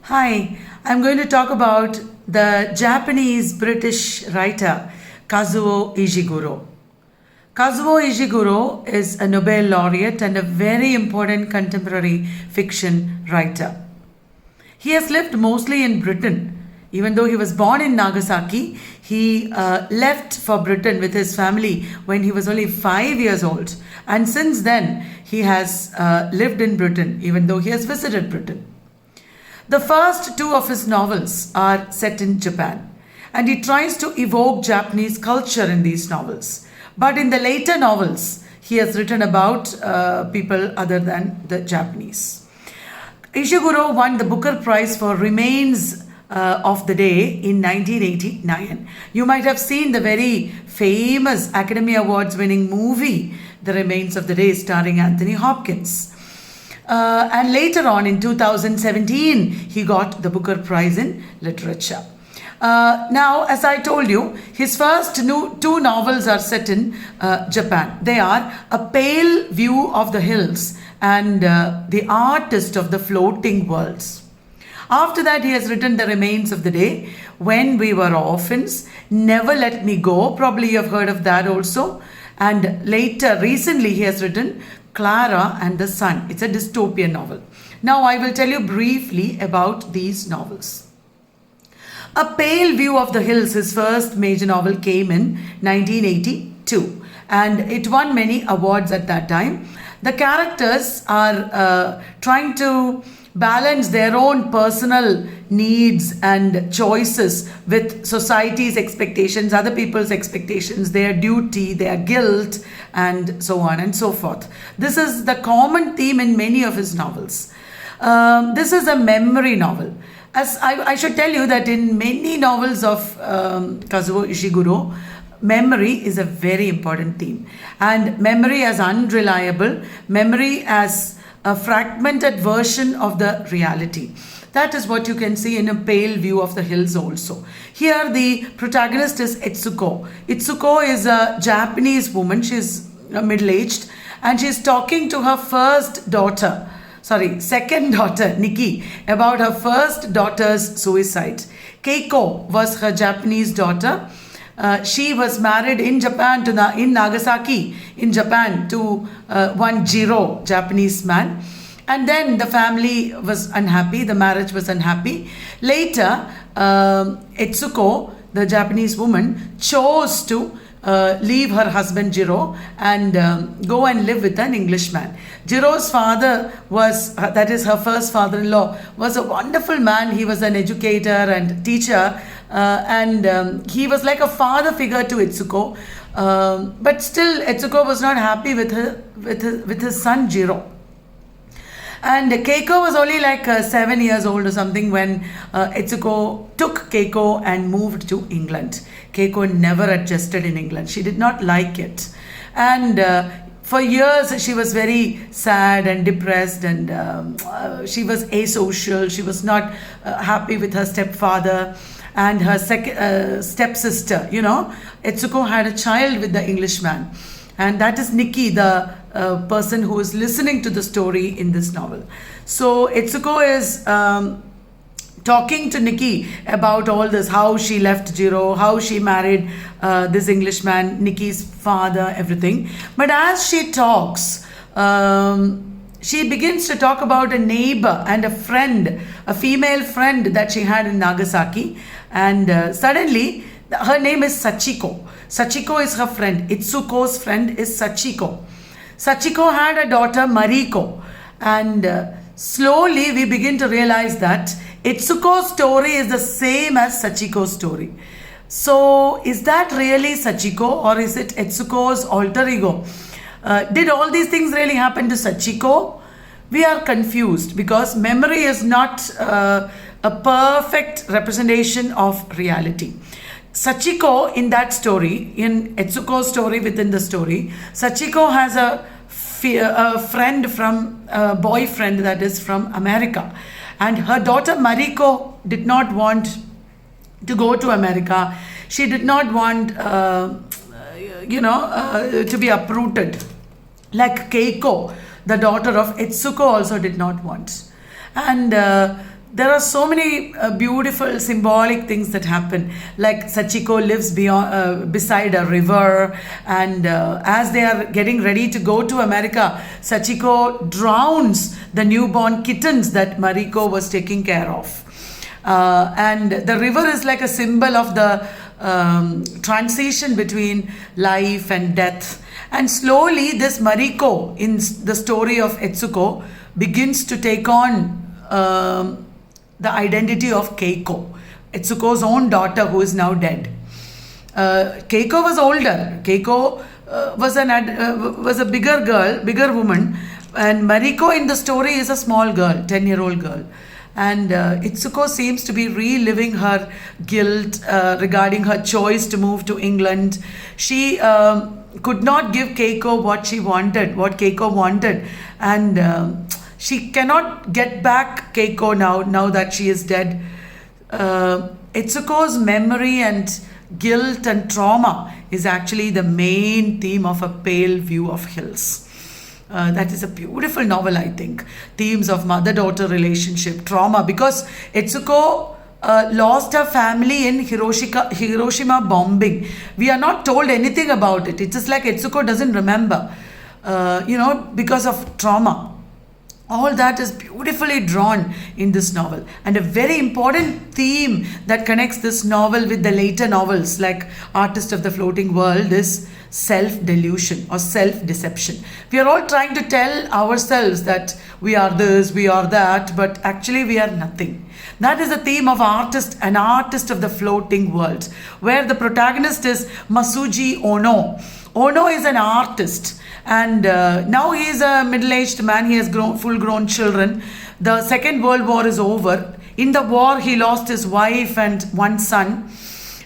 Hi, I'm going to talk about the Japanese British writer Kazuo Ishiguro. Kazuo Ishiguro is a Nobel laureate and a very important contemporary fiction writer. He has lived mostly in Britain. Even though he was born in Nagasaki, he left for Britain with his family when he was only 5 years old. And since then, he has lived in Britain, even though he has visited Britain. The first two of his novels are set in Japan, and he tries to evoke Japanese culture in these novels. But in the later novels, he has written about people other than the Japanese. Ishiguro won the Booker Prize for Remains of the Day in 1989. You might have seen the very famous Academy Awards winning movie, The Remains of the Day, starring Anthony Hopkins. And later on in 2017, he got the Booker Prize in Literature. Now, as I told you, his first two novels are set in Japan. They are A Pale View of the Hills and The Artist of the Floating Worlds. After that, he has written The Remains of the Day, When We Were Orphans, Never Let Me Go. Probably you have heard of that also. And later, recently, he has written Clara and the Sun. It's a dystopian novel. Now, I will tell you briefly about these novels. A Pale View of the Hills, his first major novel, came in 1982 and it won many awards at that time. The characters are trying to balance their own personal needs and choices with society's expectations, other people's expectations, their duty, their guilt, and so on and so forth. This is the common theme in many of his novels. This is a memory novel. As I should tell you that in many novels of Kazuo Ishiguro, memory is a very important theme. And memory as unreliable, memory as a fragmented version of the reality. That is what you can see in A Pale View of the Hills also. Here the protagonist is Itsuko. Itsuko is a Japanese woman. She's middle-aged and she's talking to her second daughter, Nikki, about her first daughter's suicide. Keiko was her Japanese daughter. She was married in Japan in Nagasaki, in Japan, to one Jiro, Japanese man. And then the family was unhappy, the marriage was unhappy. Later, Etsuko, the Japanese woman, chose to leave her husband Jiro and go and live with an Englishman. Jiro's father was, that is her first father-in-law, was a wonderful man. He was an educator and teacher, and he was like a father figure to Itsuko. But still, Itsuko was not happy with his son Jiro. And Keiko was only like 7 years old or something when Itsuko took Keiko and moved to England. Keiko never adjusted in England. She did not like it. And for years, she was very sad and depressed, and she was asocial. She was not happy with her stepfather and her stepsister. Etsuko had a child with the Englishman. And that is Nikki, the person who is listening to the story in this novel. So Etsuko is talking to Nikki about all this, how she left Jiro, how she married this Englishman, Nikki's father, everything. But as she talks, she begins to talk about a neighbor and a friend, a female friend that she had in Nagasaki. And suddenly, her name is Sachiko. Sachiko is her friend. Itsuko's friend is Sachiko. Sachiko had a daughter, Mariko. And slowly we begin to realize that Itsuko's story is the same as Sachiko's story. So is that really Sachiko, or is it Itsuko's alter ego? Did all these things really happen to Sachiko? We are confused because memory is not a perfect representation of reality. Sachiko in that story, in Etsuko's story within the story, Sachiko has a friend from, a boyfriend that is from America. And her daughter Mariko did not want to go to America. She did not want, to be uprooted. Like Keiko, the daughter of Etsuko, also did not want. And there are so many beautiful symbolic things that happen. Like Sachiko lives beside a river, and as they are getting ready to go to America, Sachiko drowns the newborn kittens that Mariko was taking care of. And the river is like a symbol of the transition between life and death. And slowly, this Mariko in the story of Etsuko begins to take on the identity of Keiko, Etsuko's own daughter, who is now dead. Keiko was older. Keiko was a bigger girl, bigger woman, and Mariko in the story is a small girl, 10-year-old girl. And Itsuko seems to be reliving her guilt regarding her choice to move to England. She could not give Keiko what Keiko wanted. And she cannot get back Keiko now that she is dead. Itsuko's memory and guilt and trauma is actually the main theme of A Pale View of Hills. That is a beautiful novel, I think. Themes of mother-daughter relationship, trauma, because Etsuko lost her family in Hiroshima bombing. We are not told anything about it. It's just like Etsuko doesn't remember, because of trauma. All that is beautifully drawn in this novel. And a very important theme that connects this novel with the later novels like Artist of the Floating World is self-delusion or self-deception. We are all trying to tell ourselves that we are this, we are that, but actually we are nothing. That is the theme of An Artist of the Floating World, where the protagonist is Masuji Ono. Ono is an artist, and now he is a middle-aged man. He has full-grown children. The Second World War is over. In the war, he lost his wife and one son.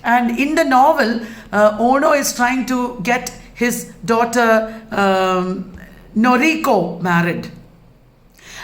And in the novel, Ono is trying to get his daughter Noriko married.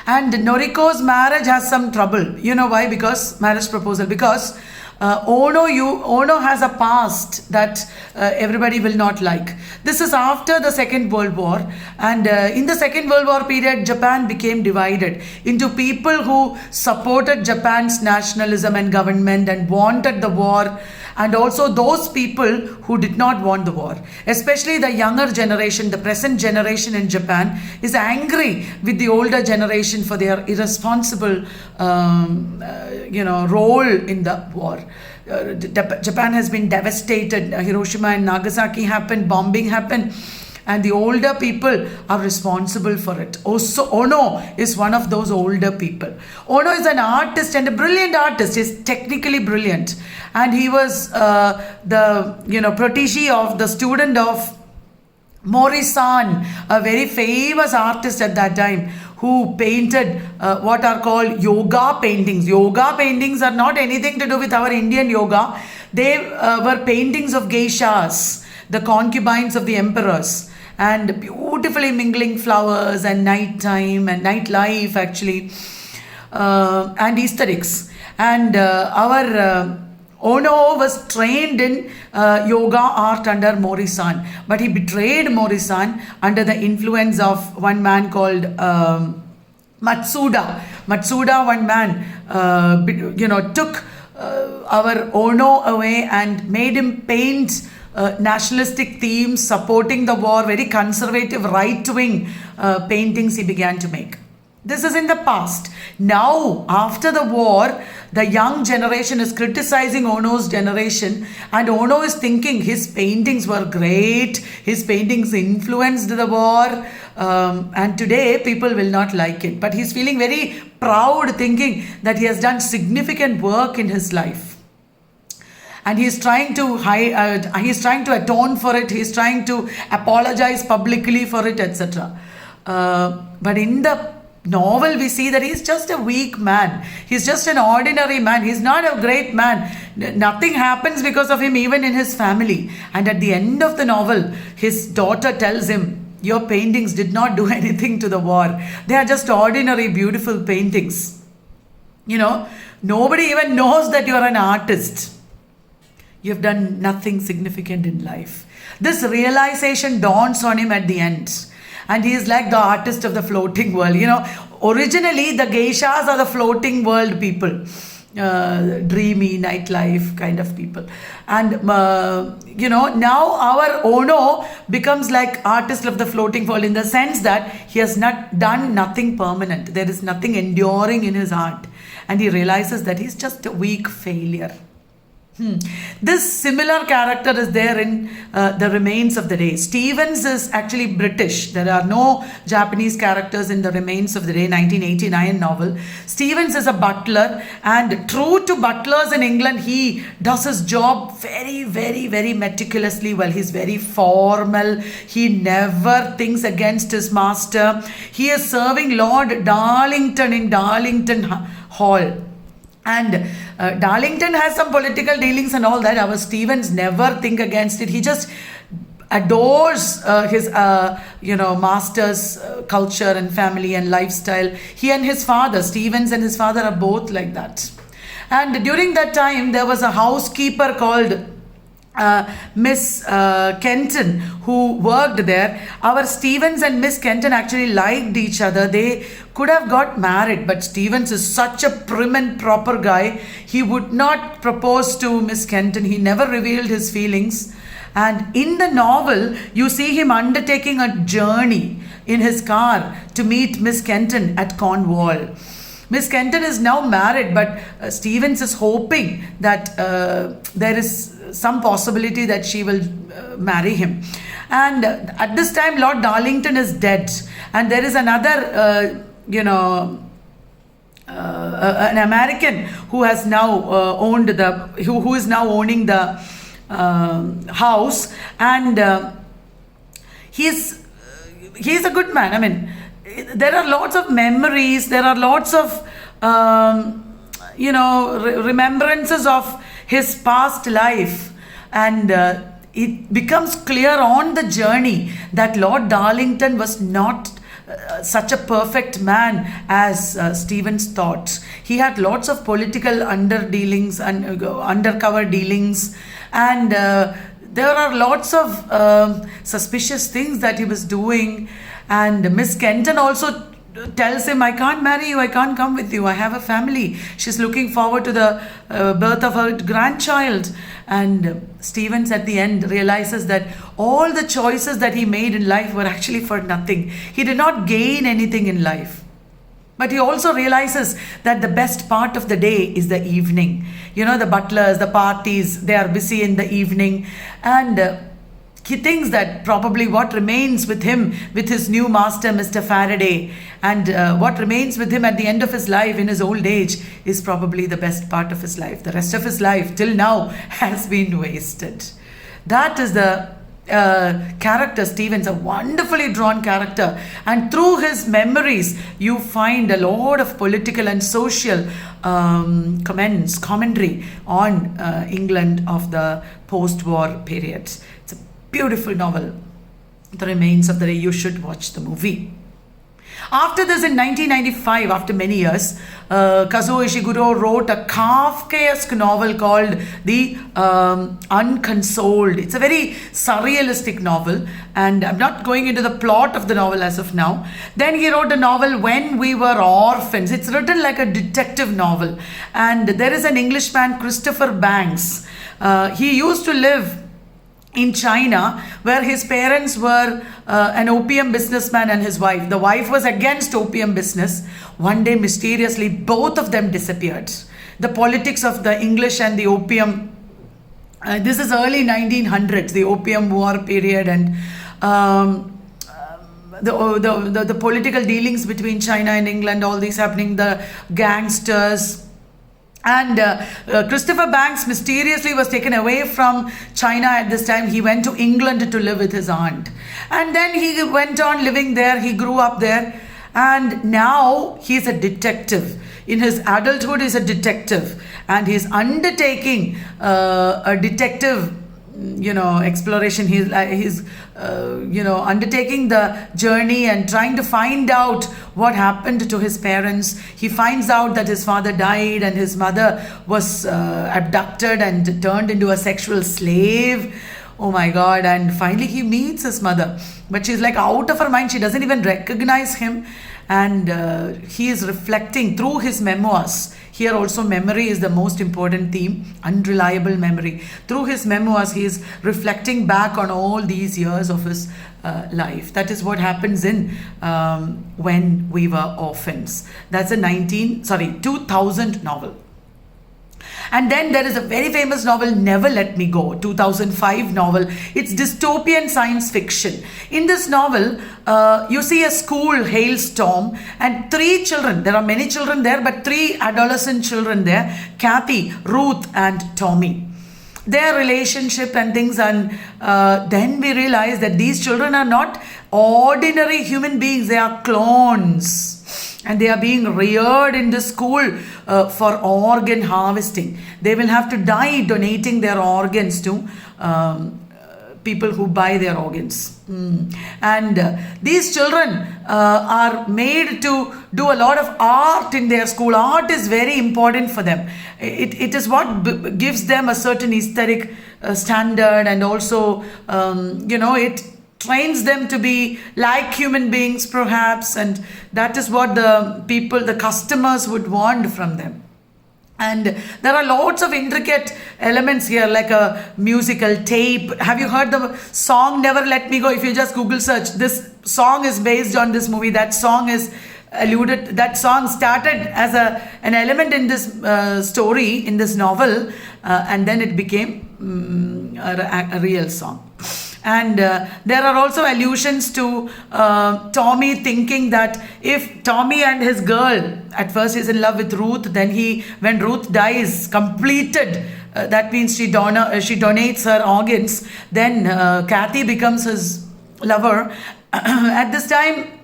And Noriko's marriage has some trouble. You know why? Because marriage proposal. Because Ono has a past that everybody will not like. This is after the Second World War, and in the Second World War period, Japan became divided into people who supported Japan's nationalism and government and wanted the war, and also those people who did not want the war. Especially the younger generation, the present generation in Japan is angry with the older generation for their irresponsible role in the war. Japan has been devastated. Hiroshima and Nagasaki happened, bombing happened, and the older people are responsible for it. Also, Ono is one of those older people. Ono is an artist and a brilliant artist. He's technically brilliant, and he was the protege of the student of Mori-san, a very famous artist at that time, who painted what are called yoga paintings. Yoga paintings are not anything to do with our Indian yoga. They were paintings of geishas, the concubines of the emperors, and beautifully mingling flowers and nighttime and nightlife actually, and aesthetics. And our Ono was trained in yoga art under Mori-san, but he betrayed Mori-san under the influence of one man called Matsuda. Matsuda, one man, took our Ono away and made him paint nationalistic themes, supporting the war, very conservative, right-wing paintings he began to make. This is in the past. Now, after the war, the young generation is criticizing Ono's generation, and Ono is thinking his paintings were great, his paintings influenced the war, and today people will not like it. But he's feeling very proud, thinking that he has done significant work in his life. And he's trying to atone for it, he's trying to apologize publicly for it, etc. But in the novel, we see that he's just a weak man. He's just an ordinary man. He's not a great man. Nothing happens because of him, even in his family. And at the end of the novel, his daughter tells him, "Your paintings did not do anything to the war. They are just ordinary, beautiful paintings. Nobody even knows that you're an artist. You've done nothing significant in life." This realization dawns on him at the end. And he is like the artist of the floating world. Originally, the geishas are the floating world people, dreamy nightlife kind of people. And, now our Ono becomes like artist of the floating world in the sense that he has not done nothing permanent. There is nothing enduring in his art. And he realizes that he's just a weak failure. This similar character is there in The Remains of the Day. Stevens is actually British. There are no Japanese characters in The Remains of the Day, 1989 novel. Stevens is a butler, and true to butlers in England, he does his job very, very, very meticulously well. He's very formal. He never thinks against his master. He is serving Lord Darlington in Darlington Hall. And Darlington has some political dealings and all that. Our Stevens never think against it. He just adores his, master's culture and family and lifestyle. He and his father, Stevens and his father are both like that. And during that time, there was a housekeeper called Miss Kenton, who worked there. Our Stevens and Miss Kenton actually liked each other. They could have got married, but Stevens is such a prim and proper guy. He would not propose to Miss Kenton. He never revealed his feelings. And in the novel, you see him undertaking a journey in his car to meet Miss Kenton at Cornwall. Miss Kenton is now married, but Stevens is hoping that there is some possibility that she will marry him. And at this time, Lord Darlington is dead, and there is another, an American who has now who is now owning the house, and he's a good man. I mean, there are lots of memories. There are lots of remembrances of his past life, and it becomes clear on the journey that Lord Darlington was not such a perfect man as Stevens thought. He had lots of political underdealings and undercover dealings, and there are lots of suspicious things that he was doing. And Miss Kenton also tells him, I can't marry you, I can't come with you, I have a family. She's looking forward to the birth of her grandchild. And Stevens at the end realizes that all the choices that he made in life were actually for nothing. He did not gain anything in life. But he also realizes that the best part of the day is the evening. The butlers, the parties, they are busy in the evening. And he thinks that probably what remains with him, with his new master, Mr. Faraday, and what remains with him at the end of his life in his old age is probably the best part of his life. The rest of his life till now has been wasted. That is the character Stevens, a wonderfully drawn character. And through his memories, you find a lot of political and social commentary on England of the post-war period. It's a beautiful novel, The Remains of the Day. You should watch the movie. After this, in 1995, after many years, Kazuo Ishiguro wrote a Kafkaesque novel called The Unconsoled. It's a very surrealistic novel, and I'm not going into the plot of the novel as of now. Then he wrote a novel, When We Were Orphans. It's written like a detective novel, and there is an Englishman, Christopher Banks. He used to live in China, where his parents were an opium businessman and his wife. The wife was against opium business. One day, mysteriously, both of them disappeared. The politics of the English and the opium, this is early 1900s, the opium war period, and the political dealings between China and England, all these happening, the gangsters. And Christopher Banks mysteriously was taken away from China at this time. He went to England to live with his aunt. And then he went on living there. He grew up there. And now he's a detective. In his adulthood, he's a detective. And he's undertaking a detective exploration. He's undertaking the journey and trying to find out what happened to his parents. He finds out that his father died and his mother was abducted and turned into a sexual slave. Oh my God. And finally he meets his mother, but she's like out of her mind. She doesn't even recognize him. and he is reflecting through his memoirs. Here also memory is the most important theme, unreliable memory. Through his memoirs, he is reflecting back on all these years of his life. That is what happens in When We Were Orphans. That's a 2000 novel. And then there is a very famous novel, Never Let Me Go, 2005 novel. It's dystopian science fiction. In this novel, you see a school hailstorm and 3 children. There are many children there, but 3 adolescent children there, Kathy, Ruth, and Tommy. Their relationship and things, and then we realize that these children are not ordinary human beings. They are clones. And they are being reared in the school for organ harvesting. They will have to die donating their organs to people who buy their organs. And these children are made to do a lot of art in their school. Art is very important for them. It is what gives them a certain aesthetic standard, and also, it trains them to be like human beings perhaps, and that is what the customers would want from them. And there are lots of intricate elements here, like a musical tape. Have you heard the song Never Let Me Go? If you just Google search, this song is based on this movie. That song started as an element in this story, in this novel, and then it became a real song. And there are also allusions to Tommy thinking that if Tommy and his girl, at first he's in love with Ruth, then when Ruth dies, completed, that means she donates her organs, then Kathy becomes his lover. At this time,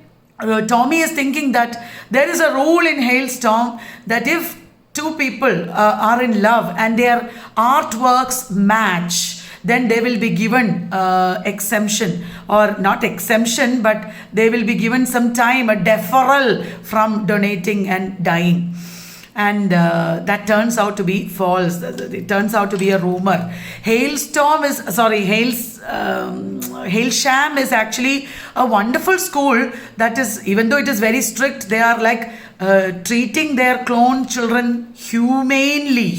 Tommy is thinking that there is a rule in Hailstorm that if 2 people are in love and their artworks match, then they will be given exemption, or not exemption, but they will be given some time, a deferral from donating and dying. And that turns out to be false. It turns out to be a rumor. Hailsham is actually a wonderful school that is, even though it is very strict, they are like treating their clone children humanely,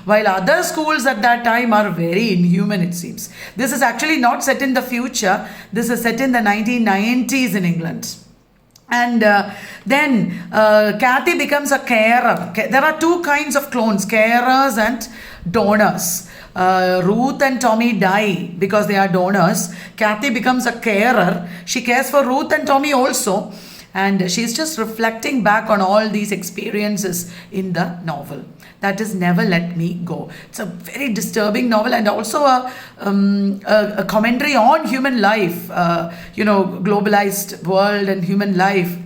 while other schools at that time are very inhuman, it seems. This is actually not set in the future. This is set in the 1990s in England. And then Kathy becomes a carer. There are 2 kinds of clones, carers and donors. Ruth and Tommy die because they are donors. Kathy becomes a carer. She cares for Ruth and Tommy also. And she's just reflecting back on all these experiences in the novel. That is Never Let Me Go. It's a very disturbing novel, and also a commentary on human life, globalized world and human life.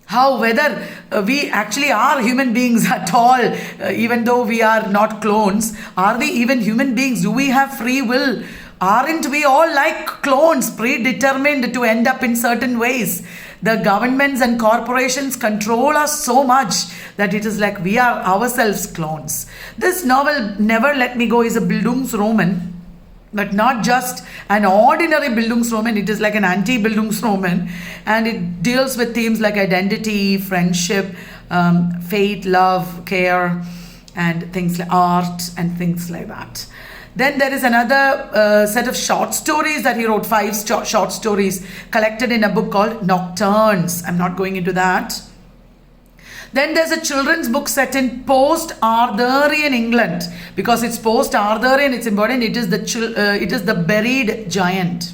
How whether we actually are human beings at all, even though we are not clones. Are we even human beings? Do we have free will? Aren't we all like clones, predetermined to end up in certain ways? The governments and corporations control us so much that it is like we are ourselves clones. This novel, Never Let Me Go, is a Bildungsroman, but not just an ordinary Bildungsroman. It is like an anti-Bildungsroman, and it deals with themes like identity, friendship, fate, love, care, and things like art and things like that. Then there is another set of short stories that he wrote, 5 short stories collected in a book called Nocturnes. I'm not going into that. Then there's a children's book set in post-Arthurian England. Because it's post-Arthurian, it's important. It is the Buried Giant.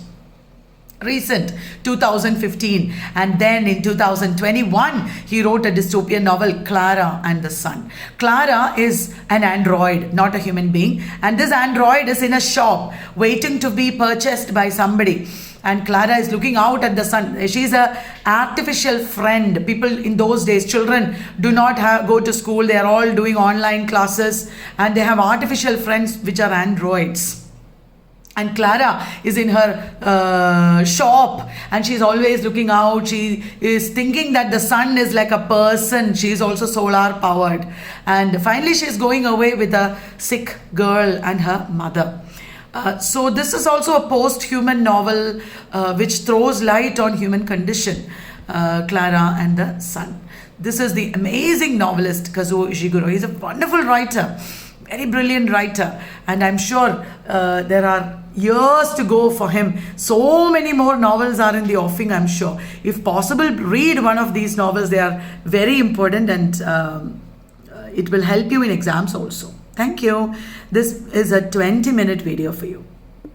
Recent, 2015. And then in 2021, he wrote a dystopian novel, Clara and the Sun. Clara is an android, not a human being. And this android is in a shop waiting to be purchased by somebody. And Clara is looking out at the sun. She's an artificial friend. People in those days, children do not go to school. They are all doing online classes. And they have artificial friends which are androids. And Clara is in her shop, and she's always looking out. She is thinking that the sun is like a person. She is also solar powered. And finally she's going away with a sick girl and her mother. So this is also a post-human novel which throws light on human condition. Clara and the Sun. This is the amazing novelist Kazuo Ishiguro. He's a wonderful writer, very brilliant writer, and I'm sure there are years to go for him. So many more novels are in the offing, I'm sure. If possible, read one of these novels. They are very important, and it will help you in exams also. Thank you. This is a 20-minute video for you.